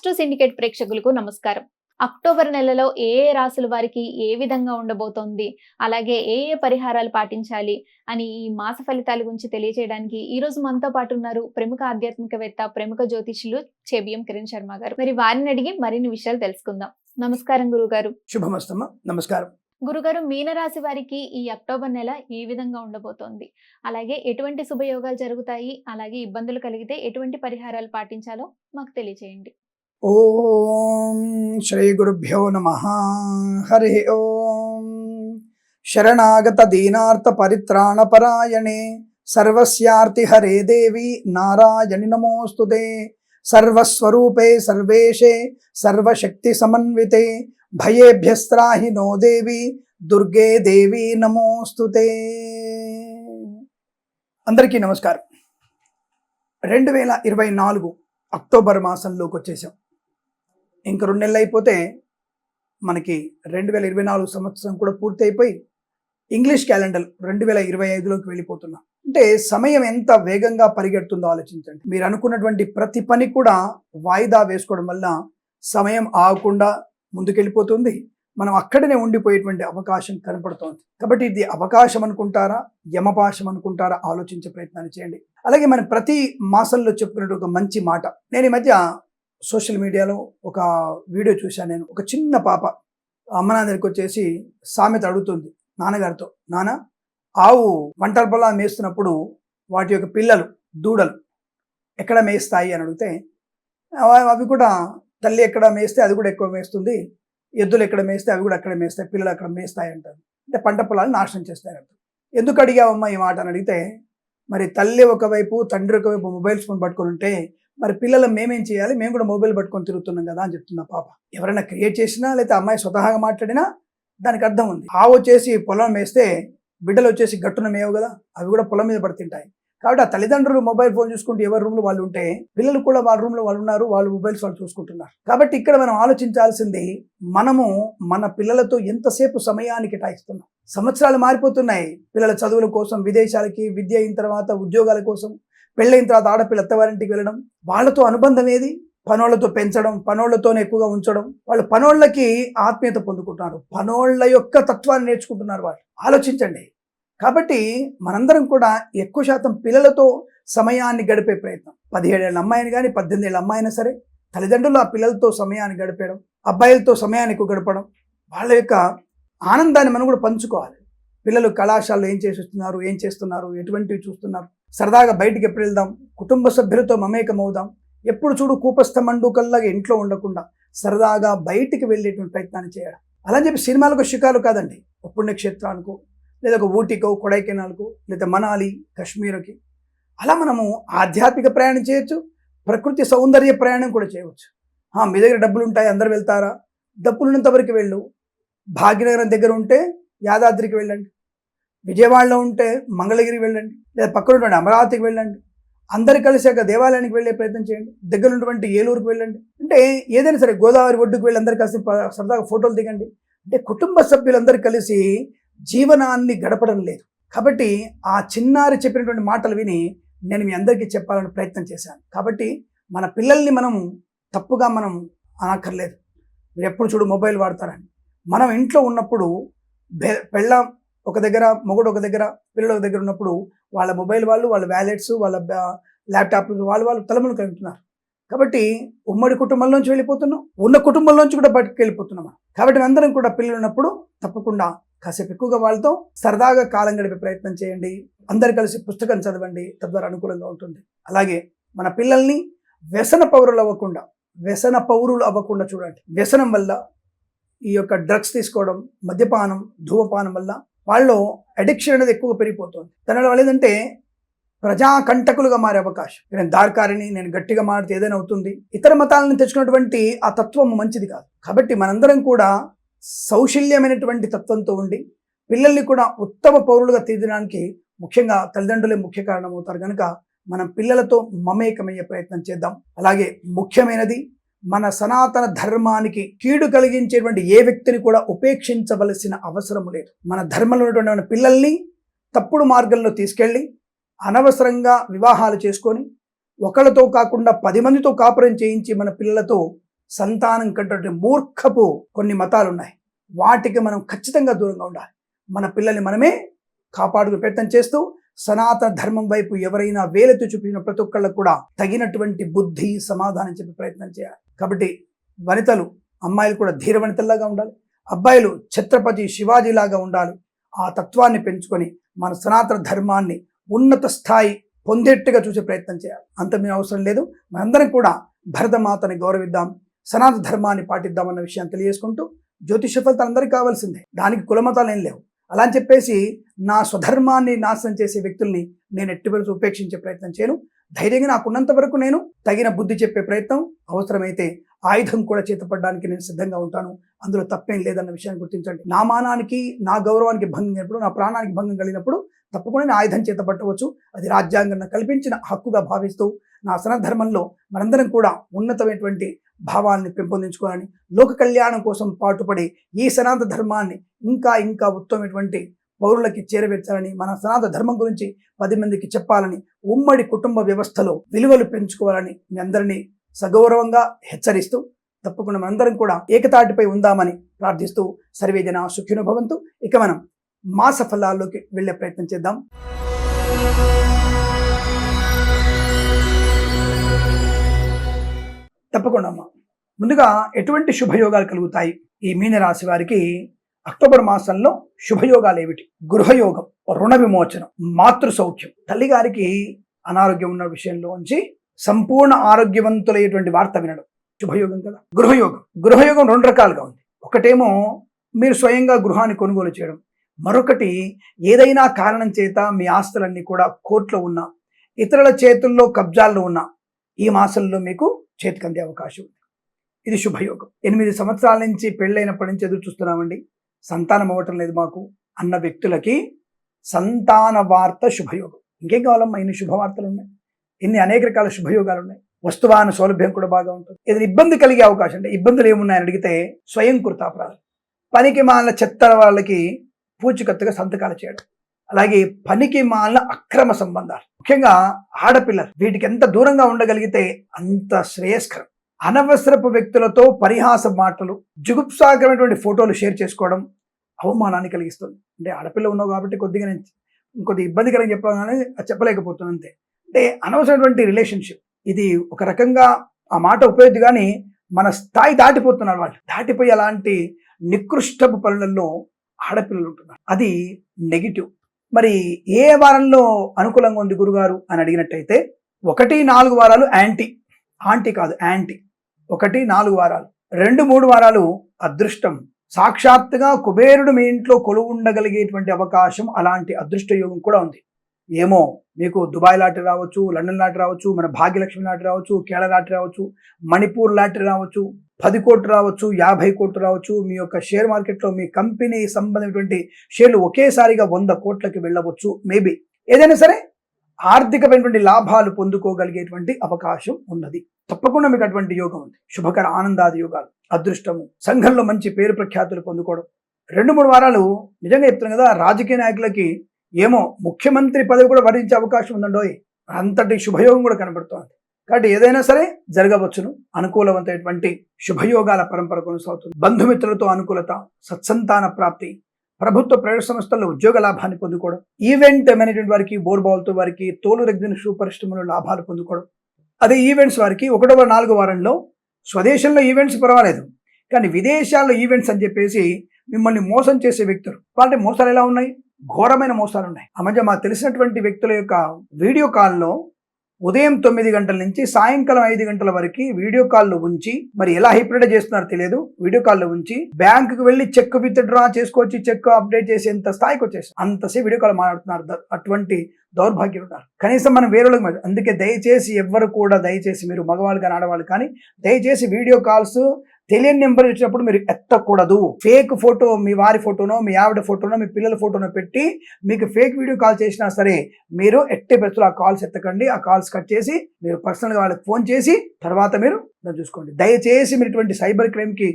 Astro syndicate ప్రేక్షకులకు నమస్కారం. October నెలలో ఏ రాశుల వారికి ఏ విధంగా ఉండబోతోంది, అలాగే ఏ పరిహారాలు పాటించాలి అని ఈ మాస ఫలితాల గురించి తెలియజేయడానికి ఈ రోజు మనతో పాటు ఉన్నారు ప్రముఖ ఆధ్యాత్మికవేత్త, ప్రముఖ జ్యోతిష్యులు చెబియం కిరణ్ శర్మ గారు. మరి వారిని అడిగి మరిన్ని విషయాలు తెలుసుకుందాం. నమస్కారం గురుగారు. శుభమస్తమ. నమస్కారం గురుగారు, మీనరాశి వారికి ఈ అక్టోబర్ నెల ఏ విధంగా ఉండబోతోంది, అలాగే ఎటువంటి శుభయోగాలు జరుగుతాయి, అలాగే ఇబ్బందులు కలిగితే ఎటువంటి పరిహారాలు పాటించాలో మాకు తెలియజేయండి. ఓం శ్రీ గురుభ్యో నమః. హరి ఓం. శరణాగత దీనార్త పరిత్రాణ పరాయణే సర్వస్యార్తి హరే దేవి నారాయణి నమోస్తుతే. సర్వస్వరూపే సర్వేశే సర్వశక్తి సమన్వితే భయేభ్యస్త్రాహి నో దేవి దుర్గే దేవి నమోస్తుతే. అందరికీ నమస్కారం. 2024 అక్టోబర్ మాసంలోకి వచ్చేసాం. ఇంక 2 నెలలు అయిపోతే మనకి 2024 సంవత్సరం కూడా పూర్తి అయిపోయి ఇంగ్లీష్ క్యాలెండర్ 2025లోకి వెళ్ళిపోతున్నాం. అంటే సమయం ఎంత వేగంగా పరిగెడుతుందో ఆలోచించండి. మీరు అనుకున్నటువంటి ప్రతి పని కూడా వాయిదా వేసుకోవడం వల్ల సమయం ఆగకుండా ముందుకెళ్ళిపోతుంది. మనం అక్కడనే ఉండిపోయేటువంటి అవకాశం కనపడుతోంది. కాబట్టి ఇది అవకాశం అనుకుంటారా, యమపాశం అనుకుంటారా, ఆలోచించే ప్రయత్నాన్ని చేయండి. అలాగే మనం ప్రతి మాసంలో చెప్పుకునే ఒక మంచి మాట, నేను ఈ మధ్య సోషల్ మీడియాలో ఒక వీడియో చూశాను. నేను ఒక చిన్న పాప అమ్మ నాన్న దగ్గరికి వచ్చేసి సామెత అడుగుతుంది నాన్నగారితో, నాన్న ఆవు వంటల పొలా మేస్తున్నప్పుడు వాటి యొక్క పిల్లలు దూడలు ఎక్కడ మేస్తాయి అని అడిగితే, అవి కూడా తల్లి ఎక్కడ మేస్తే అది కూడా ఎక్కువ మేస్తుంది, ఎద్దులు ఎక్కడ మేస్తే అవి కూడా అక్కడ మేస్తాయి, పిల్లలు అక్కడ మేస్తాయి అంటారు. అంటే పంట పొలాలు నాశనం చేస్తాయంటారు. ఎందుకు అడిగావమ్మా ఈ మాట అని అడిగితే, మరి తల్లి ఒకవైపు తండ్రి ఒకవైపు మొబైల్ ఫోన్ పట్టుకొని ఉంటే మరి పిల్లలు మేమేం చేయాలి, మేము కూడా మొబైల్ పట్టుకొని తిరుగుతున్నాం కదా అని చెప్తున్నా పాప. ఎవరైనా క్రియేట్ చేసినా లేకపోతే అమ్మాయి స్వతహాగా మాట్లాడినా దానికి అర్థం ఉంది. ఆవు వచ్చేసి పొలం మేస్తే బిడ్డలు వచ్చేసి గట్టున మేవు కదా, అవి కూడా పొలం మీద పడుతుంటాయి. కాబట్టి ఆ తల్లిదండ్రులు మొబైల్ ఫోన్ చూసుకుంటూ ఎవరి రూమ్లో వాళ్ళు ఉంటే పిల్లలు కూడా వాళ్ళ రూమ్లో వాళ్ళు ఉన్నారు, వాళ్ళు మొబైల్స్ వాళ్ళు చూసుకుంటున్నారు. కాబట్టి ఇక్కడ మనం ఆలోచించాల్సింది, మనము మన పిల్లలతో ఎంతసేపు సమయాన్ని కేటాయిస్తున్నాం. సంవత్సరాలు మారిపోతున్నాయి. పిల్లల చదువుల కోసం విదేశాలకి, విద్య అయిన తర్వాత ఉద్యోగాల కోసం, పెళ్ళైన తర్వాత ఆడపిల్ల అత్తవారింటికి వెళ్ళడం, వాళ్ళతో అనుబంధం ఏది, పనోళ్లతో పెంచడం, పనోళ్లతోనే ఎక్కువగా ఉంచడం. వాళ్ళు పనోళ్ళకి ఆత్మీయత పొందుకుంటున్నారు, పనోళ్ళ యొక్క తత్వాన్ని నేర్చుకుంటున్నారు. వాళ్ళు ఆలోచించండి. కాబట్టి మనందరం కూడా ఎక్కువ శాతం పిల్లలతో సమయాన్ని గడిపే ప్రయత్నం. 17 ఏళ్ళ అమ్మాయిని కానీ 18 ఏళ్ళ అమ్మాయినా సరే తల్లిదండ్రులు ఆ పిల్లలతో సమయాన్ని గడిపేయడం, అబ్బాయిలతో సమయాన్ని ఎక్కువ గడపడం, వాళ్ళ యొక్క ఆనందాన్ని మనం కూడా పంచుకోవాలి. పిల్లలు కళాశాలలో ఏం చేస్తున్నారు, ఏం చేస్తున్నారు, ఎటువంటివి చూస్తున్నారు, సరదాగా బయటికి ఎప్పుడు వెళ్దాం, కుటుంబ సభ్యులతో మమేకమవుదాం. ఎప్పుడు చూడు కూపస్థ మండుకల్లాగా ఇంట్లో ఉండకుండా సరదాగా బయటికి వెళ్ళేటువంటి ప్రయత్నాన్ని చేయడం. అలా చెప్పి సినిమాలకు షికారు కాదండి, పుణ్యక్షేత్రాలకు లేదా ఒక ఊటీకో, కొడైకెనాల్కు, లేదా మనాలి, కాశ్మీర్కి అలా మనము ఆధ్యాత్మిక ప్రయాణం చేయొచ్చు, ప్రకృతి సౌందర్య ప్రయాణం కూడా చేయవచ్చు. మీ దగ్గర డబ్బులు ఉంటాయి, అందరు వెళ్తారా? డబ్బులున్నంత వరకు వెళ్ళు. భాగ్యనగరం దగ్గర ఉంటే యాదాద్రికి వెళ్ళండి, విజయవాడలో ఉంటే మంగళగిరికి వెళ్ళండి, లేదా పక్కన ఉన్నటువంటి అమరావతికి వెళ్ళండి. అందరు కలిసాక దేవాలయానికి వెళ్ళే ప్రయత్నం చేయండి. దగ్గర ఉన్నటువంటి ఏలూరుకి వెళ్ళండి. అంటే ఏదైనా సరే గోదావరి ఒడ్డుకు వెళ్ళి అందరు కలిసి సరదాగా ఫోటోలు దిగండి. అంటే కుటుంబ సభ్యులందరూ కలిసి జీవనాన్ని గడపడం లేదు. కాబట్టి ఆ చిన్నారి చెప్పినటువంటి మాటలు విని నేను మీ అందరికీ చెప్పాలని ప్రయత్నం చేశాను. కాబట్టి మన పిల్లల్ని మనం తప్పుగా మనం అనక్కర్లేదు. మీరు ఎప్పుడు చూడు మొబైల్ వాడతారని. మనం ఇంట్లో ఉన్నప్పుడు పెళ్ళాం ఒక దగ్గర, మొగుడు ఒక దగ్గర, పిల్లలు ఒక దగ్గర ఉన్నప్పుడు వాళ్ళ మొబైల్ వాళ్ళు, వాళ్ళ వ్యాలెట్స్, వాళ్ళ ల్యాప్టాప్లు వాళ్ళు తలములు కలుగుతున్నారు. కాబట్టి ఉమ్మడి కుటుంబంలోంచి వెళ్ళిపోతున్నాం, ఉన్న కుటుంబంలోంచి కూడా బయటకు వెళ్ళిపోతున్నాం. కాబట్టి అందరం కూడా పిల్లలు ఉన్నప్పుడు తప్పకుండా కాసేపు ఎక్కువగా వాళ్ళతో సరదాగా కాలం గడిపే ప్రయత్నం చేయండి. అందరు కలిసి పుస్తకం చదవండి, తద్వారా అనుకూలంగా ఉంటుంది. అలాగే మన పిల్లల్ని వ్యసన పౌరులు అవ్వకుండా చూడండి. వ్యసనం వల్ల ఈ యొక్క డ్రగ్స్ తీసుకోవడం, మద్యపానం, ధూమపానం వల్ల వాళ్ళు అడిక్షన్ అనేది ఎక్కువ పెరిగిపోతుంది. దానివల్ల ఏంటంటే ప్రజాకంటకులుగా మారే అవకాశం. నేను దార్కారిని, నేను గట్టిగా మాడితే ఏదైనా అవుతుంది, ఇతర మతాలను తెచ్చుకున్నటువంటి ఆ తత్వం మంచిది కాదు. కాబట్టి మనందరం కూడా సౌశల్యమైనటువంటి తత్వంతో ఉండి పిల్లల్ని కూడా ఉత్తమ పౌరులుగా తీర్చడానికి ముఖ్యంగా తల్లిదండ్రులే ముఖ్య కారణం అవుతారు. కనుక మనం పిల్లలతో మమేకమయ్యే ప్రయత్నం చేద్దాం. అలాగే ముఖ్యమైనది, మన సనాతన ధర్మానికి కీడు కలిగించేటువంటి ఏ వ్యక్తిని కూడా ఉపేక్షించవలసిన అవసరం లేదు. మన ధర్మంలో ఉన్నటువంటి మన పిల్లల్ని తప్పుడు మార్గంలో తీసుకెళ్ళి అనవసరంగా వివాహాలు చేసుకొని ఒకళ్ళతో కాకుండా 10 మందితో కాపురం చేయించి మన పిల్లలతో సంతానం కంటే మూర్ఖపు కొన్ని మతాలు ఉన్నాయి. వాటికి మనం ఖచ్చితంగా దూరంగా ఉండాలి. మన పిల్లల్ని మనమే కాపాడుకునే ప్రయత్నం చేస్తూ సనాతన ధర్మం వైపు ఎవరైనా వేలెత్తి చూపించిన ప్రతి ఒక్కళ్ళకు కూడా తగినటువంటి బుద్ధి సమాధానం చెప్పే ప్రయత్నం చేయాలి. కాబట్టి వనితలు, అమ్మాయిలు కూడా ధీర వనితల్లాగా ఉండాలి, అబ్బాయిలు ఛత్రపతి శివాజీ లాగా ఉండాలి. ఆ తత్వాన్ని పెంచుకొని మన సనాతన ధర్మాన్ని ఉన్నత స్థాయి పొందేట్టుగా చూసే ప్రయత్నం చేయాలి. అంత మీ అవసరం లేదు. మనందరం కూడా భరతమాతని గౌరవిద్దాం, సనాతన ధర్మాన్ని పాటిద్దామన్న విషయాన్ని తెలియజేసుకుంటూ, జ్యోతిష ఫలితాలు అందరికీ కావాల్సిందే, దానికి కులమతాలు ఏం లేవు. అలా అని చెప్పేసి నా స్వధర్మాన్ని నాశనం చేసే వ్యక్తుల్ని నేను ఎట్టి పరిస్థితుల్లో ఉపేక్షించే ప్రయత్నం చేయను. ధైర్యంగా నాకున్నంత వరకు నేను తగిన బుద్ధి చెప్పే ప్రయత్నం, అవసరమైతే ఆయుధం కూడా చేతపడడానికి నేను సిద్ధంగా ఉంటాను. అందులో తప్పేం లేదన్న విషయాన్ని గుర్తించండి. నా మానానికి, నా గౌరవానికి భంగం కలిగినప్పుడు, నా ప్రాణానికి భంగం కలిగినప్పుడు తప్పకుండా నేను ఆయుధం చేతపట్టవచ్చు. అది రాజ్యాంగం కల్పించిన హక్కుగా భావిస్తూ నా సనాతన ధర్మంలో మనందరం కూడా ఉన్నతమైనటువంటి భావాన్ని పెంపొందించుకోవాలని, లోక కళ్యాణం కోసం పాటుపడి ఈ సనాతన ధర్మాన్ని ఇంకా ఇంకా ఉత్తమమైనటువంటి పౌరులకి చేరవేర్చాలని, మన సనాతన ధర్మం గురించి 10 మందికి చెప్పాలని, ఉమ్మడి కుటుంబ వ్యవస్థలో విలువలు పెంచుకోవాలని మీ అందరినీ సగౌరవంగా హెచ్చరిస్తూ, తప్పకుండా మనందరం కూడా ఏకతాటిపై ఉందామని ప్రార్థిస్తూ, సర్వే జనా సుఖినో భవంతు. ఇక మనం మాస ఫలాల్లోకి వెళ్ళే ప్రయత్నం చేద్దాం. తప్పకుండా అమ్మా. ముందుగా ఎటువంటి శుభయోగాలు కలుగుతాయి ఈ మీనరాశి వారికి? అక్టోబర్ మాసంలో శుభయోగాలు ఏమిటి? గృహయోగం, రుణ విమోచనం, మాతృ సౌఖ్యం, తల్లిగారికి అనారోగ్యం ఉన్న విషయంలోంచి సంపూర్ణ ఆరోగ్యవంతులయ్యేటువంటి వార్త వినడం శుభయోగం కదా. గృహయోగం 2 రకాలుగా ఉంది. ఒకటేమో మీరు స్వయంగా గృహాన్ని కొనుగోలు చేయడం, మరొకటి ఏదైనా కారణం చేత మీ ఆస్తులన్నీ కూడా కోర్టులో ఉన్నా, ఇతరుల చేతుల్లో కబ్జాల్లో ఉన్నా ఈ మాసంలో మీకు చేతికి అందే అవకాశం ఉంది. ఇది శుభయోగం. 8 సంవత్సరాల నుంచి పెళ్ళైనప్పటి నుంచి ఎదురు చూస్తున్నామండి, సంతానం అవ్వటం లేదు మాకు అన్న వ్యక్తులకి సంతాన వార్త శుభయోగం. ఇంకేం కావాలమ్మా? ఇన్ని శుభవార్తలు ఉన్నాయి, ఇన్ని అనేక రకాల శుభయోగాలు ఉన్నాయి. వస్తువాహన సౌలభ్యం కూడా బాగా ఉంటుంది. ఏదైనా ఇబ్బంది కలిగే అవకాశం, అంటే ఇబ్బందులు ఏమున్నాయని అడిగితే స్వయం కృతాపరాధం, పనికి మాలిన చెత్త వాళ్ళకి పూచికత్తుగా సంతకాలు చేయడం, అలాగే పనికి మాలిన అక్రమ సంబంధాలు, ముఖ్యంగా ఆడపిల్లలు, వీటికి ఎంత దూరంగా ఉండగలిగితే అంత శ్రేయస్కరం. అనవసరపు వ్యక్తులతో పరిహాస మాటలు, జుగుప్సాకరమైనటువంటి ఫోటోలు షేర్ చేసుకోవడం అవమానాన్ని కలిగిస్తుంది. అంటే ఆడపిల్ల ఉన్నావు కాబట్టి కొద్దిగా నేను ఇంకొద్ది ఇబ్బందికరంగా చెప్పగానే చెప్పలేకపోతున్నాను అంతే. అంటే అనవసరమైనటువంటి రిలేషన్షిప్, ఇది ఒక రకంగా ఆ మాట ఉపయోగించి కానీ మన స్థాయి దాటిపోతున్నారు వాళ్ళు. దాటిపోయి అలాంటి నికృష్టపు పనులలో ఆడపిల్లలు ఉంటున్నారు, అది నెగిటివ్. మరి ఏ వారంలో అనుకూలంగా ఉంది గురుగారు అని అడిగినట్టయితే 1-4 వారాలు ఆంటీ కాదు యాంటీ. 1-4 వారాలు, 2-3 వారాలు అదృష్టం. సాక్షాత్తుగా కుబేరుడు మీ ఇంట్లో కొలువు ఉండగలిగేటువంటి అవకాశం, అలాంటి అదృష్ట యోగం కూడా ఉంది. ఏమో మీకు దుబాయ్ లాటరీ రావచ్చు, లండన్ లాటరీ రావచ్చు, మన భాగ్యలక్ష్మి లాటరీ రావచ్చు, కేరళ లాటరీ రావచ్చు, మణిపూర్ లాటరీ రావచ్చు, 10 కోట్లు రావచ్చు, 50 కోట్లు రావచ్చు. మీ యొక్క షేర్ మార్కెట్లో మీ కంపెనీ సంబంధించినటువంటి షేర్లు ఒకేసారిగా 100 కోట్లకి వెళ్ళవచ్చు. మేబీ ఏదైనా సరే ఆర్థికమైనటువంటి లాభాలు పొందుకోగలిగేటువంటి అవకాశం ఉన్నది. తప్పకుండా మీకు అటువంటి యోగం ఉంది. శుభకర ఆనందాది యోగాలు, అదృష్టము, సంఘంలో మంచి పేరు ప్రఖ్యాతులు పొందుకోవడం. 2-3 వారాలు నిజంగా చెప్తున్నాను కదా, రాజకీయ నాయకులకి ఏమో ముఖ్యమంత్రి పదవి కూడా వరించే అవకాశం ఉందండోయ్, అంతటి శుభయోగం కూడా కనబడుతోంది. కాబట్టి ఏదైనా సరే జరగవచ్చును. అనుకూలవంతమైనటువంటి శుభయోగాల పరంపర కొనసాగుతుంది. బంధుమిత్రులతో అనుకూలత, సత్సంతాన ప్రాప్తి, ప్రభుత్వ ప్రైవేట్ సంస్థల్లో ఉద్యోగ లాభాన్ని పొందుకోవడం, ఈవెంట్ మేనేజ్మెంట్ వారికి, బోర్బాల్తో వారికి, తోలు రెగ్జిన్ షూ పరిశ్రమలో లాభాలు పొందుకోవడం. అదే ఈవెంట్స్ వారికి 1-4 వారంలో స్వదేశంలో ఈవెంట్స్ పర్వాలేదు, కానీ విదేశాల్లో ఈవెంట్స్ అని చెప్పేసి మిమ్మల్ని మోసం చేసే వ్యక్తులు, వాళ్ళ మోసాలు ఎలా ఉన్నాయి? ఘోరమైన మోసాలు ఉన్నాయి. ఆ మధ్య మాకు తెలిసినటువంటి వ్యక్తుల యొక్క వీడియో కాల్లో ఉదయం 9 గంటల నుంచి సాయంకాలం 5 గంటల వరకు వీడియో కాల్లో ఉంచి, మరి ఎలా హైప్రిటైజ్ చేస్తున్నారో తెలియదు, వీడియో కాల్లో ఉంచి బ్యాంకుకి వెళ్ళి చెక్ విత్డ్రా చేసుకోవచ్చు, చెక్ అప్డేట్ చేసేంత స్థాయికి వచ్చేసి అంతసేపు వీడియో కాల్ మాట్లాడుతున్నారు. అటువంటి దౌర్భాగ్యం ఉన్నారు. కనీసం మనం వేరే వాళ్ళకి, అందుకే దయచేసి ఎవ్వరు కూడా, దయచేసి మీరు మగవాళ్ళు కానీ ఆడవాళ్ళు కానీ, దయచేసి వీడియో కాల్స్ తెలియని నెంబర్ వచ్చినప్పుడు మీరు ఎత్తకూడదు. ఫేక్ ఫోటో, మీ వారి ఫోటోనో, మీ ఆవిడ ఫోటోనో, మీ పిల్లల ఫోటోనో పెట్టి మీకు ఫేక్ వీడియో కాల్ చేసినా సరే మీరు ఎట్టి పరిస్థితుల్లో ఆ కాల్స్ ఎత్తకండి. ఆ కాల్స్ కట్ చేసి మీరు పర్సనల్గా వాళ్ళకి ఫోన్ చేసి తర్వాత మీరు చూసుకోండి. దయచేసి మీరు ఇటువంటి సైబర్ క్రైమ్కి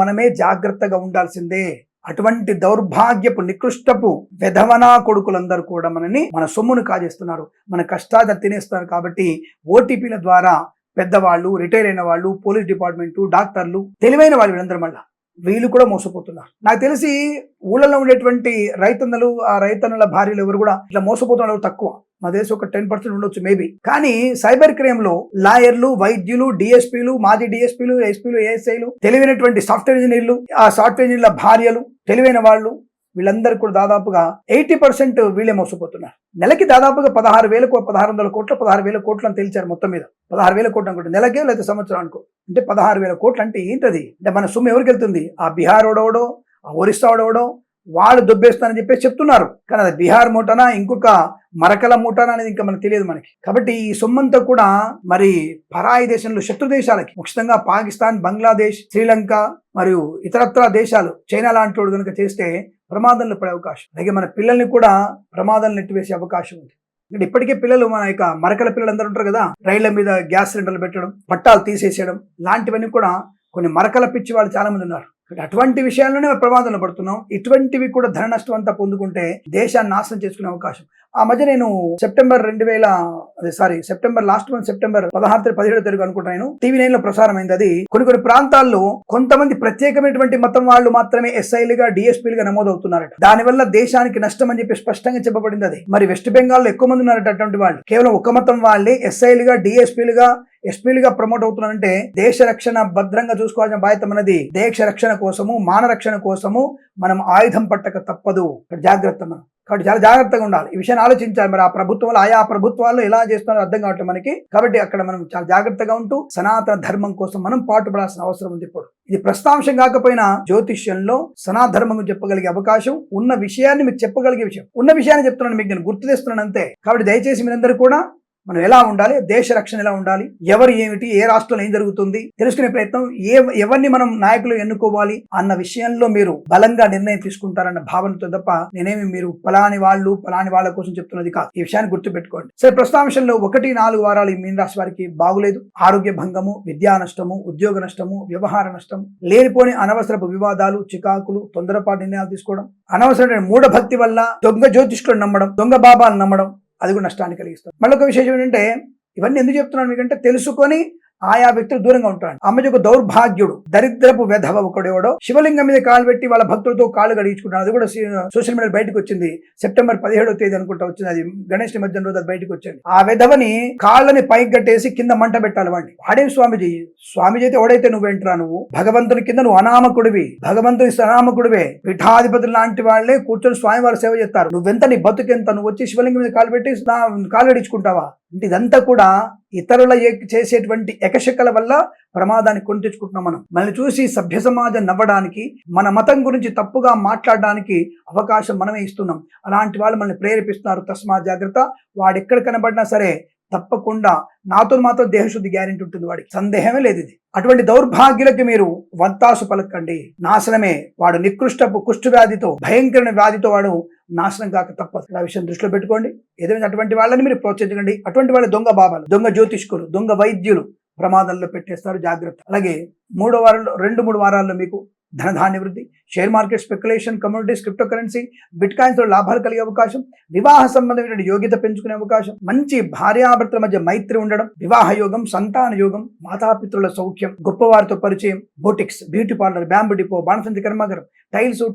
మనమే జాగ్రత్తగా ఉండాల్సిందే. అటువంటి దౌర్భాగ్యపు నికృష్టపు వెధవనా కొడుకులందరూ కూడా మన సొమ్మును కాజేస్తున్నారు, మన కష్టాన్ని తినేస్తున్నారు. కాబట్టి ఓటీపీల ద్వారా పెద్దవాళ్ళు, రిటైర్ అయిన వాళ్ళు, పోలీస్ డిపార్ట్మెంట్, డాక్టర్లు, తెలివైన వాళ్ళు వీళ్ళందరూ మళ్ళా వీళ్ళు కూడా మోసపోతున్నారు. నాకు తెలిసి ఊళ్ళలో ఉండేటువంటి రైతన్నలు, ఆ రైతన్నుల భార్యలు ఎవరు కూడా ఇట్లా మోసపోతున్నారు తక్కువ. మా దేశం ఒక 10% ఉండొచ్చు మేబీ. కానీ సైబర్ క్రైమ్ లో లాయర్లు, వైద్యులు, డిఎస్పీలు, మాజీ డిఎస్పీలు, ఎస్పీలు, ఏఎస్ఐలు, తెలివైనటువంటి సాఫ్ట్వేర్ ఇంజనీర్లు, ఆ సాఫ్ట్వేర్ ఇంజనీర్ల భార్యలు, తెలివైన వాళ్ళు, వీళ్ళందరూ కూడా దాదాపుగా 80% వీళ్ళే మోసపోతున్నారు. నెలకి దాదాపుగా 16,000 1600 కోట్లు 16,000 కోట్లు అని తెలిచారు మొత్తం మీద. 16,000 కోట్లు అనుకుంటే నెలకే లేదా సంవత్సరం అనుకో, అంటే 16,000 కోట్లు అంటే ఏంటది? అంటే మన సొమ్ము ఎవరికి వెళ్తుంది? ఆ బీహార్ ఓడవడో, ఆ ఒరిస్సా ఓడవడో వాళ్ళు దొబ్బేస్తానని చెప్పేసి చెప్తున్నారు. కానీ అది బీహార్ మూటనా, ఇంకొక మరకల మూటనా అనేది ఇంకా మనకు తెలియదు మనకి. కాబట్టి ఈ సొమ్మంతా కూడా మరి పరాయి దేశంలో, శత్రు దేశాలకి, ముఖ్యంగా పాకిస్తాన్, బంగ్లాదేశ్, శ్రీలంక మరియు ఇతరత్ర దేశాలు, చైనా లాంటి వాడు కనుక చేస్తే ప్రమాదంలో పడే అవకాశం, అలాగే మన పిల్లల్ని కూడా ప్రమాదాలు నెట్టివేసే అవకాశం ఉంది. అంటే ఇప్పటికే పిల్లలు, మన యొక్క మరకల పిల్లలు అందరూ ఉంటారు కదా, రైళ్ల మీద గ్యాస్ సిలిండర్లు పెట్టడం, పట్టాలు తీసేసేయడం లాంటివన్నీ కూడా కొన్ని మరకల పిచ్చి వాళ్ళు చాలా మంది ఉన్నారు. అటువంటి విషయాల్లోనే ప్రమాదంలో పడుతున్నాం. ఇటువంటివి కూడా ధన నష్టం అంతా పొందుకుంటే దేశాన్ని నాశనం చేసుకునే అవకాశం. ఆ మధ్య నేను సెప్టెంబర్ లాస్ట్ మంత్ సెప్టెంబర్ 16-17 అనుకుంటున్నాను, TV9 లో ప్రసారం అయింది. అది కొన్ని ప్రాంతాల్లో కొంతమంది ప్రత్యేకమైనటువంటి మతం వాళ్ళు మాత్రమే ఎస్ఐలుగా, డిఎస్పీలుగా నమోదవుతున్నారట. దానివల్ల దేశానికి నష్టం అని చెప్పి స్పష్టంగా చెప్పబడింది. అది మరి వెస్ట్ బెంగాల్లో ఎక్కువ మంది ఉన్నారట అటువంటి వాళ్ళు. కేవలం ఒక మతం వాళ్ళే ఎస్ఐలుగా, డిఎస్పీలుగా, ఎస్పీలుగా ప్రమోట్ అవుతున్నారంటే దేశ రక్షణ భద్రంగా చూసుకోవాల్సిన బాధ్యత మనది. దేశ రక్షణ కోసము, మాన రక్షణ కోసము మనం ఆయుధం పట్టక తప్పదు. జాగ్రత్త మనం. కాబట్టి చాలా జాగ్రత్తగా ఉండాలి. ఈ విషయాన్ని ఆలోచించాలి. మరి ఆ ప్రభుత్వాలు, ఆయా ప్రభుత్వాల్లో ఎలా చేస్తున్నారో అర్థం కావట్లేదు మనకి. కాబట్టి అక్కడ మనం చాలా జాగ్రత్తగా ఉంటూ సనాతన ధర్మం కోసం మనం పాటుపడాల్సిన అవసరం ఉంది. ఇప్పుడు ఇది ప్రస్తాంశం కాకపోయినా జ్యోతిష్యంలో సనాతన ధర్మం చెప్పగలిగే అవకాశం ఉన్న విషయాన్ని మీకు చెప్పగలిగే విషయం, ఉన్న విషయాన్ని చెప్తున్నాను, మీకు నేను గుర్తు తెస్తున్నాను అంతే. కాబట్టి దయచేసి మీరందరూ కూడా మనం ఎలా ఉండాలి, దేశ రక్షణ ఎలా ఉండాలి, ఎవరు ఏమిటి, ఏ రాష్ట్రంలో ఏం జరుగుతుంది తెలుసుకునే ప్రయత్నం, ఎవరిని మనం నాయకులు ఎన్నుకోవాలి అన్న విషయంలో మీరు బలంగా నిర్ణయం తీసుకుంటారన్న భావనతో తప్ప నేనేమి మీరు పలాని వాళ్ళ కోసం చెప్తున్నది కాదు. ఈ విషయాన్ని గుర్తుపెట్టుకోండి. సరే, ప్రస్తుతాంశంలో 1-4 వారాలు ఈ మీన రాశి వారికి బాగులేదు. ఆరోగ్య భంగము, విద్యా నష్టము, ఉద్యోగ నష్టము, వ్యవహార నష్టం, లేనిపోని అనవసరపు వివాదాలు, చికాకులు, తొందరపాటు నిర్ణయాలు తీసుకోవడం, అనవసరమైన మూఢభక్తి వల్ల దొంగ జ్యోతిష్కులను నమ్మడం, దొంగ బాబాలు నమ్మడం, అది కూడా నష్టాన్ని కలిగిస్తుంది. మళ్ళీ ఒక విశేషం ఏంటంటే, ఇవన్నీ ఎందుకు చెప్తున్నాను మీకంటే తెలుసుకొని ఆయా వ్యక్తులు దూరంగా ఉంటాడు. అమ్మది ఒక దౌర్భాగ్యుడు, దరిద్రపు వెధవ ఒకడేవాడో శివలింగం మీద కాలు పెట్టి వాళ్ళ భక్తులతో కాళ్ళు గడిచుకుంటాడు. అది కూడా సోషల్ మీడియా బయటకు వచ్చింది. సెప్టెంబర్ 17 అనుకుంటా వచ్చింది. అది గణేష్ నిమజ్జనం రోజు అది బయటకు వచ్చింది. ఆ వెధవని కాళ్ళని పైకి కట్టేసి కింద మంట పెట్టాలి వాడిని. వాడేం స్వామిజీ అయితే ఎవడైతే నువ్వేంట్రా, నువ్వు భగవంతుని కింద నువ్వు అనామకుడివి, భగవంతుని అనామకుడివే. పీఠాధిపతులు లాంటి వాళ్లే కూర్చొని స్వామివారి సేవ చేస్తారు. నువ్వెంత, నీ బతుకెంత, నువ్వు వచ్చి శివలింగం మీద కాలు పెట్టి కాళ్ళు గడిచుకుంటావా? అంటే ఇదంతా కూడా ఇతరుల చేసేటువంటి ఎకశకల వల్ల ప్రమాదాన్ని కొని తెచ్చుకుంటున్నాం. మనల్ని చూసి సభ్య సమాజం నవ్వడానికి, మన మతం గురించి తప్పుగా మాట్లాడడానికి అవకాశం మనమే ఇస్తున్నాం. అలాంటి వాళ్ళు మనల్ని ప్రేరేపిస్తున్నారు. తస్మా జాగ్రత్త. వాడు ఎక్కడ కనబడినా సరే తప్పకుండా నాతో మాత్రం దేహశుద్ధి గ్యారెంటీ ఉంటుంది, వాడికి సందేహమే లేదు. ఇది అటువంటి దౌర్భాగ్యులకి మీరు వత్తాసు పలకండి, నాశనమే. వాడు నికృష్టపు కుష్ఠ వ్యాధితో, భయంకరమైన వ్యాధితో వాడు నాశనం కాక తప్పదు. ఆ విషయం దృష్టిలో పెట్టుకోండి. ఏదైనా అటువంటి వాళ్ళని మీరు ప్రోత్సహించకండి. అటువంటి వాళ్ళ దొంగ బాబాలు, దొంగ జ్యోతిష్కులు, దొంగ వైద్యులు ప్రమాదంలో పెట్టేస్తారు. జాగ్రత్త. అలాగే 2-3 వారాల్లో మీకు ధనధాన్య వృద్ధి, share market, speculation, communities, crypto currency, bit coins లో లాభాలు కలిగే అవకాశం, వివాహ సంబంధమైన యోగ్యత పెంచుకునే అవకాశం, మంచి భార్యాభర్తల మధ్య మైత్రి ఉండడం, వివాహ యోగం, సంతాన యోగం, మాతాపితృల సౌఖ్యం, గొప్పవారితో పరిచయం, boutiques, beauty parlour, bamboo depot, బాణసంచి కర్మాగారం,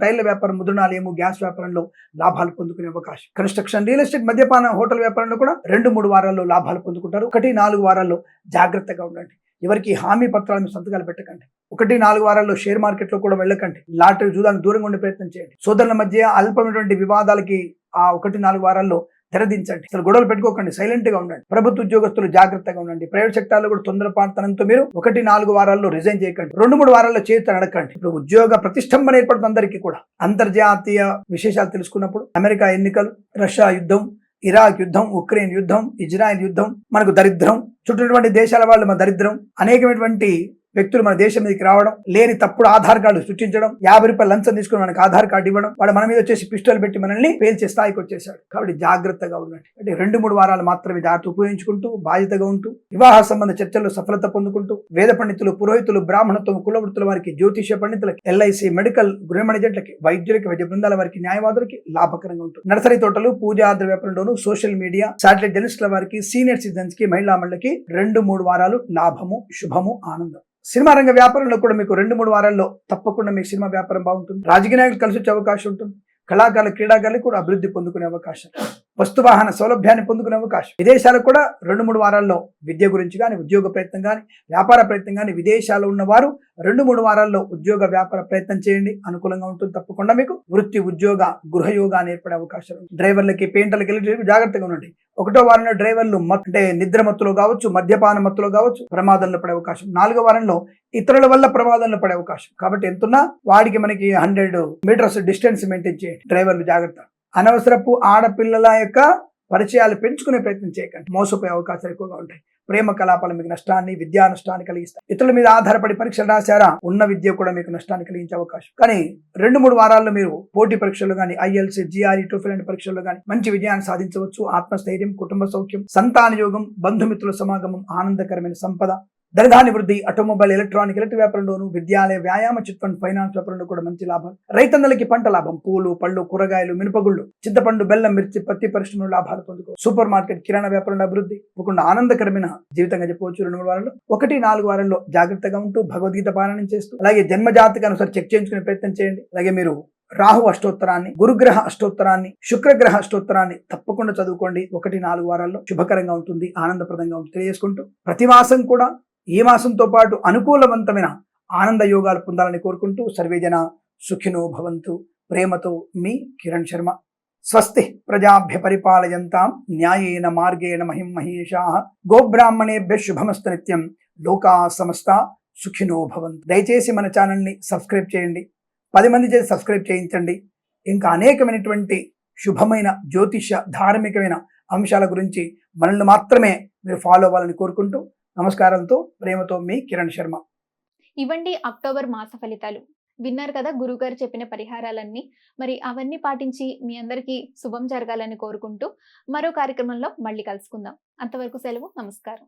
టైర్ల వ్యాపారం, ముద్రణాలయము, గ్యాస్ వ్యాపారంలో లాభాలు పొందుకునే అవకాశం, కన్స్ట్రక్షన్, రియల్ ఎస్టేట్, మద్యపాన, హోటల్ వ్యాపారంలో కూడా 2-3 వారాల్లో లాభాలు పొందుకుంటారు. 1-4 వారాల్లో జాగ్రత్తగా ఉండండి. ఎవరికి హామీ పత్రాల మీద సంతకాలు పెట్టకండి. 1-4 వారాల్లో షేర్ మార్కెట్ లో కూడా వెళ్ళకండి. లాటరీ జూదానికి దూరంగా ఉండే ప్రయత్నం చేయండి. సోదరుల మధ్య అల్పమైనటువంటి వివాదాలకి ఆ 1-4 వారాల్లో తెరదించండి. అసలు గొడవలు పెట్టుకోకండి, సైలెంట్ గా ఉండండి. ప్రభుత్వ ఉద్యోగస్తులు జాగ్రత్తగా ఉండండి. ప్రైవేట్ సెక్టార్లో కూడా తొందరపాటుతనంతో మీరు 1-4 వారాల్లో రిజైన్ చేయకండి. 2-3 వారాల్లో చేతి అడగండి. ఇప్పుడు ఉద్యోగ ప్రతిష్టంభన ఏర్పడుతుంది అందరికీ కూడా. అంతర్జాతీయ విశేషాలు తెలుసుకున్నప్పుడు అమెరికా ఎన్నికలు, రష్యా యుద్ధం, ఇరాక్ యుద్ధం, ఉక్రెయిన్ యుద్ధం, ఇజ్రాయెల్ యుద్ధం, మనకు దరిద్రం, చుట్టూటువంటి దేశాల వాళ్ళు మన దరిద్రం, అనేకమైనటువంటి వ్యక్తులు మన దేశం మీదకి రావడం, లేని తప్పుడు ఆధార్ కార్డు సృష్టించడం, 50 రూపాయలు లంచం తీసుకుని మనకు ఆధార్ కార్డు ఇవ్వడం, వాడు మన మీద వచ్చేసి పిస్టల్ పెట్టి మనల్ని పేల్చే స్థాయికి వచ్చేసాడు. కాబట్టి జాగ్రత్తగా ఉండండి. అంటే 2-3 వారాలు మాత్రమే జాగ్రత్త ఉపయోగించుకుంటూ బాధ్యతగా ఉంటూ వివాహ సంబంధ చర్చల్లో సఫలత పొందుకుంటూ వేద పండితులు, పురోహితులు, బ్రాహ్మణత్వం, కులవృత్తుల వారికి, జ్యోతిష పండితులకి, LIC, మెడికల్, గృహ మేనేజెంట్లకి, వైద్యులకి, వైద్య బృందాల వారికి, న్యాయవాదులకి లాభకరంగా ఉంటుంది. నర్సరీ తోటలు, పూజా ద్రవ్యాపారంలోను, సోషల్ మీడియా, శాటిలైట్ జర్నలిస్టుల వారికి, సీనియర్ సిటిజన్స్ కి, మహిళా మండలికి 2-3 వారాలు లాభము, శుభము, ఆనందం. సినిమా రంగ వ్యాపారంలో కూడా మీకు 2-3 వారాల్లో తప్పకుండా మీకు సినిమా వ్యాపారం బాగుంటుంది. రాజకీయ నాయకులు కలిసి వచ్చే అవకాశం ఉంటుంది. కళాకారులు, క్రీడాకారులు కూడా అభివృద్ధి పొందుకునే అవకాశం, వస్తు వాహన సౌలభ్యాన్ని పొందుకునే అవకాశం. విదేశాలకు కూడా 2-3 వారాల్లో విద్య గురించి కానీ, ఉద్యోగ ప్రయత్నం కానీ, వ్యాపార ప్రయత్నం కానీ, విదేశాల్లో ఉన్నవారు 2-3 వారాల్లో ఉద్యోగ వ్యాపార ప్రయత్నం చేయండి, అనుకూలంగా ఉంటుంది. తప్పకుండా మీకు వృత్తి, ఉద్యోగ, గృహయోగాన్ని ఏర్పడే అవకాశం. డ్రైవర్లకి, పెయింటర్లకి, ఎలక్ట్రిక్ జాగ్రత్తగా ఉండండి. 1వ వారంలో డ్రైవర్లు అంటే నిద్ర మత్తులో కావచ్చు, మద్యపాన మత్తులో కావచ్చు, ప్రమాదంలో పడే అవకాశం. 4వ వారంలో ఇతరుల వల్ల ప్రమాదంలో పడే అవకాశం. కాబట్టి ఎంతున్నా వాడికి మనకి 100 మీటర్స్ డిస్టెన్స్ మెయింటైన్ చేయండి. డ్రైవర్లు జాగ్రత్త. అనవసరపు ఆడపిల్లల యొక్క పరిచయాలు పెంచుకునే ప్రయత్నం చేయకండి, మోసపోయే అవకాశాలు ఎక్కువగా ఉంటాయి. ప్రేమ కలాపాలు మీకు నష్టాన్ని, విద్యా నష్టాన్ని కలిగిస్తాయి. ఇతరుల మీద ఆధారపడి పరీక్షలు రాశారా, ఉన్న విద్య కూడా మీకు నష్టాన్ని కలిగించే అవకాశం. కానీ 2-3 వారాల్లో మీరు పోటీ పరీక్షలు కానీ, IELTS, GRE, TOEFL లాంటి పరీక్షల్లో కానీ మంచి విజయాన్ని సాధించవచ్చు. ఆత్మస్థైర్యం, కుటుంబ సౌఖ్యం, సంతాన యోగం, బంధుమిత్రుల సమాగమం, ఆనందకరమైన సంపద, ధనధాన్య వృద్ధి, ఆటోమొబైల్, ఎలక్ట్రిక్ వ్యాపారంలోను, విద్యాలయ, వ్యాయామ, చిట్ ఫండ్, ఫైనాన్స్ వ్యాపారంలో కూడా మంచి లాభం. రైతన్నలకి పంట లాభం, పూలు, పళ్ళు, కూరగాయలు, మినపగుళ్ళు, చింతపండు, బెల్లం, మిర్చి, పత్తి పరిశ్రమలో లాభాలు పొందుకో. సూపర్ మార్కెట్, కిరాణా వ్యాపారంలో అభివృద్ధి, ఒక ఆనందకరమైన జీవితంగా చెప్పవచ్చు. 2-3 వారాల్లో 1-4 వారాల్లో జాగ్రత్తగా ఉంటూ భగవద్గీత పారాయణం చేస్తూ, అలాగే జన్మజాతకాన్ని ఒకసారి చెక్ చేయించుకునే ప్రయత్నం చేయండి. అలాగే మీరు రాహు అష్టోత్తరాన్ని, గురుగ్రహ అష్టోత్తరాన్ని, శుక్రగ్రహ అష్టోత్తరాన్ని తప్పకుండా చదువుకోండి. 1-4 వారాల్లో శుభకరంగా ఉంటుంది, ఆనందప్రదంగా ఉంటుంది. తెలియజేసుకుంటూ ప్రతి మాసం కూడా ఈ మాసంతో పాటు అనుకూలవంతమైన ఆనంద యోగాలు పొందాలని కోరుకుంటూ సర్వేజన సుఖినో భవంతు. ప్రేమతో మీ కిరణ్ శర్మ. స్వస్తి ప్రజాభ్య పరిపాలయంతాం న్యాయేన మార్గేణ మహిం మహేషాః. గోబ్రాహ్మణేభ్య శుభమస్తు నిత్యం. లోకా సమస్త సుఖినో భవంతు. దయచేసి మన ఛానల్ని సబ్స్క్రైబ్ చేయండి, 10 మంది చేసి సబ్స్క్రైబ్ చేయించండి. ఇంకా అనేకమైనటువంటి శుభమైన జ్యోతిష, ధార్మికమైన అంశాల గురించి మనల్ని మాత్రమే మీరు ఫాలో అవ్వాలని కోరుకుంటూ నమస్కారంతో ప్రేమతో మీ కిరణ్ శర్మ. ఇవ్వండి అక్టోబర్ మాస ఫలితాలు. విన్నారు కదా గురుగారు చెప్పిన పరిహారాలన్నీ. మరి అవన్నీ పాటించి మీ అందరికీ శుభం జరగాలని కోరుకుంటూ మరో కార్యక్రమంలో మళ్ళీ కలుసుకుందాం. అంతవరకు సెలవు. నమస్కారం.